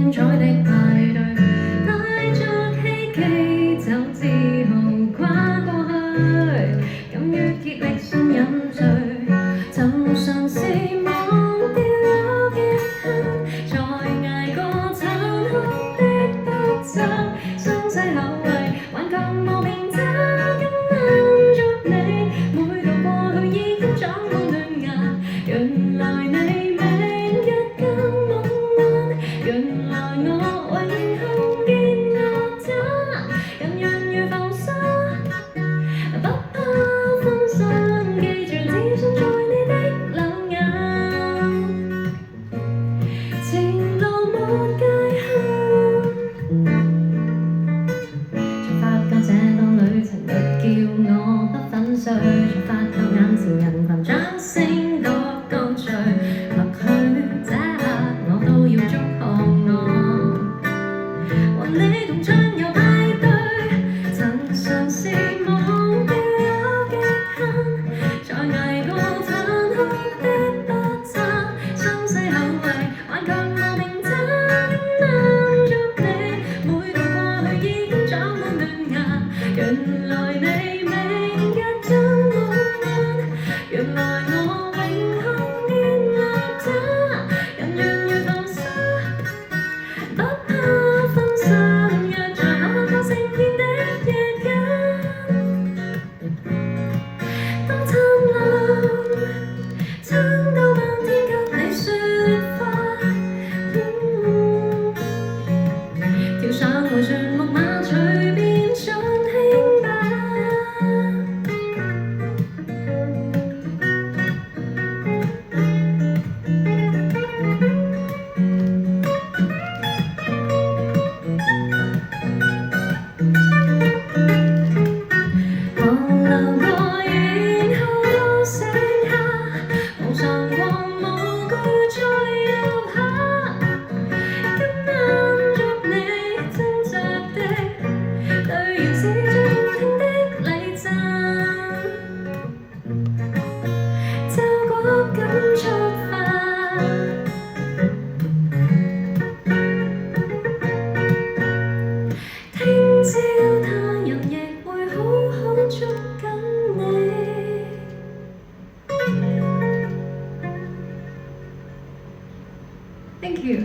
精彩的派對，帶着希冀走之後跨過去，敢於竭力想飲醉，曾嘗試忘掉有極限，才捱過殘酷的不測，雙勢後遺，頑強無名找緊握着你，每度過去已經長滿嫩芽，原來你明日更夢幻，原來我永恆見我他，人願如浮沙，不怕分散，記住只想在你的兩眼，前路沒界限。才發覺這趟旅程沒叫我不粉碎，才發覺眼前人群掌聲多乾脆，或許這刻我都要祝賀我，和你同暢遊派對，曾嘗試忘掉有極限，才捱過殘酷的不測，雙勢後遺，頑強無名找緊握着你，每度過去已經長滿嫩芽，原來你明日更夢幻，原來我永恆見我他，人願如浮沙，不怕分散，約在可靠盛宴的夜間，當燦爛撐到漫天給你説話，跳上回旋木馬隨便盡興吧。河流過，然後到盛夏，無常過，無懼再遊下，緊握着你掙扎的，對原是最動聽的禮讚，就果敢出發，聽朝他人亦會好好捉緊你。Thank you.